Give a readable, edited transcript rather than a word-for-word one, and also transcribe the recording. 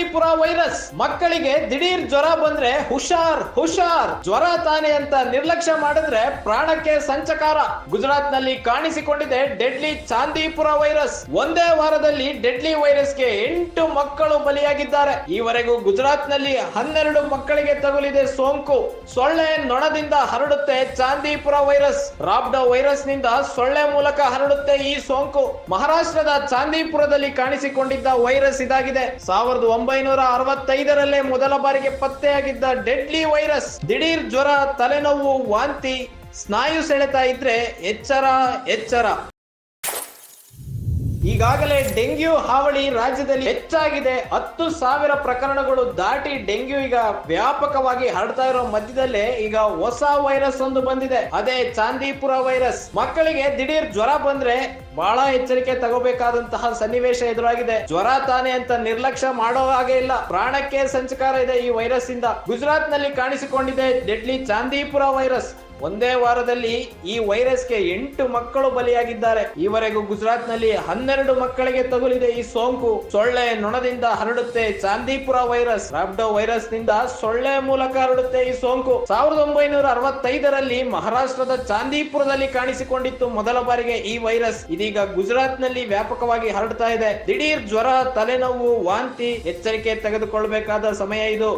ಚಾಂದಿಪುರ virus. ಮಕ್ಕಳಿಗೆ ದಿಢೀರ್ ಜ್ವರ ಬಂದ್ರೆ ಹುಷಾರ್ ಹುಷಾರ್, ಜ್ವರ ತಾನೆ ಅಂತ ನಿರ್ಲಕ್ಷ್ಯ ಮಾಡಿದ್ರೆ ಪ್ರಾಣಕ್ಕೆ ಸಂಚಕಾರ. ಗುಜರಾತ್ ನಲ್ಲಿ ಕಾಣಿಸಿಕೊಂಡಿದೆ ಡೆಡ್ಲಿ ಚಾಂದಿಪುರ ವೈರಸ್. ಒಂದೇ ವಾರದಲ್ಲಿ ಡೆಡ್ಲಿ ವೈರಸ್ಗೆ 8 ಮಕ್ಕಳು ಬಲಿಯಾಗಿದ್ದಾರೆ. ಈವರೆಗೂ ಗುಜರಾತ್ ನಲ್ಲಿ 12 ಮಕ್ಕಳಿಗೆ ತಗುಲಿದೆ ಸೋಂಕು. ಸೊಳ್ಳೆ ನೊಣದಿಂದ ಹರಡುತ್ತೆ ಚಾಂದಿಪುರ ವೈರಸ್. ರಾಬ್ಡೋ ವೈರಸ್ ನಿಂದ ಸೊಳ್ಳೆ ಮೂಲಕ ಹರಡುತ್ತೆ ಈ ಸೋಂಕು. ಮಹಾರಾಷ್ಟ್ರದ ಚಾಂದಿಪುರದಲ್ಲಿ ಕಾಣಿಸಿಕೊಂಡಿದ್ದ ವೈರಸ್ ಇದಾಗಿದೆ. 1965ರಲ್ಲೇ ಮೊದಲ ಬಾರಿಗೆ ಪತ್ತೆಯಾಗಿದ್ದ ಡೆಡ್ಲಿ ವೈರಸ್. ದಿಢೀರ್ ಜ್ವರ, ತಲೆನೋವು, ವಾಂತಿ, ಸ್ನಾಯು ಸೆಳೆತ ಇದ್ರೆ ಎಚ್ಚರ ಎಚ್ಚರ. ಈಗಾಗಲೇ ಡೆಂಗ್ಯೂ ಹಾವಳಿ ರಾಜ್ಯದಲ್ಲಿ ಹೆಚ್ಚಾಗಿದೆ. 10,000 ಪ್ರಕರಣಗಳು ದಾಟಿ ಡೆಂಗ್ಯೂ ಈಗ ವ್ಯಾಪಕವಾಗಿ ಹರಡ್ತಾ ಇರೋ ಮಧ್ಯದಲ್ಲೇ ಈಗ ಹೊಸ ವೈರಸ್ ಒಂದು ಬಂದಿದೆ. ಅದೇ ಚಾಂದಿಪುರ ವೈರಸ್. ಮಕ್ಕಳಿಗೆ ದಿಢೀರ್ ಜ್ವರ ಬಂದ್ರೆ ಬಹಳ ಎಚ್ಚರಿಕೆ ತಗೋಬೇಕಾದಂತಹ ಸನ್ನಿವೇಶ ಎದುರಾಗಿದೆ. ಜ್ವರ ತಾನೆ ಅಂತ ನಿರ್ಲಕ್ಷ್ಯ ಮಾಡೋ ಹಾಗೆ ಇಲ್ಲ. ಪ್ರಾಣಕ್ಕೆ ಸಂಚಕಾರ ಇದೆ ಈ ವೈರಸ್ ಇಂದ. ಗುಜರಾತ್ ನಲ್ಲಿ ಕಾಣಿಸಿಕೊಂಡಿದೆ ಡೆಡ್ಲಿ ಚಾಂದಿಪುರ ವೈರಸ್. ಒಂದೇ ವಾರದಲ್ಲಿ ಈ ವೈರಸ್ಗೆ 8 ಮಕ್ಕಳು ಬಲಿಯಾಗಿದ್ದಾರೆ. ಈವರೆಗೂ ಗುಜರಾತ್ ನಲ್ಲಿ 12 ಮಕ್ಕಳಿಗೆ ತಗುಲಿದೆ ಈ ಸೋಂಕು. ಸೊಳ್ಳೆ ನೊಣದಿಂದ ಹರಡುತ್ತೆ ಚಾಂದಿಪುರ ವೈರಸ್. ರಾಬ್ಡೋ ವೈರಸ್ ನಿಂದ ಸೊಳ್ಳೆ ಮೂಲಕ ಹರಡುತ್ತೆ ಈ ಸೋಂಕು. 1965ರಲ್ಲಿ ಮಹಾರಾಷ್ಟ್ರದ ಚಾಂದಿಪುರದಲ್ಲಿ ಕಾಣಿಸಿಕೊಂಡಿತ್ತು ಮೊದಲ ಬಾರಿಗೆ ಈ ವೈರಸ್. ಇದೀಗ ಗುಜರಾತ್ ನಲ್ಲಿ ವ್ಯಾಪಕವಾಗಿ ಹರಡ್ತಾ ಇದೆ. ದಿಢೀರ್ ಜ್ವರ, ತಲೆನೋವು, ವಾಂತಿ, ಎಚ್ಚರಿಕೆ ತೆಗೆದುಕೊಳ್ಳಬೇಕಾದ ಸಮಯ ಇದು.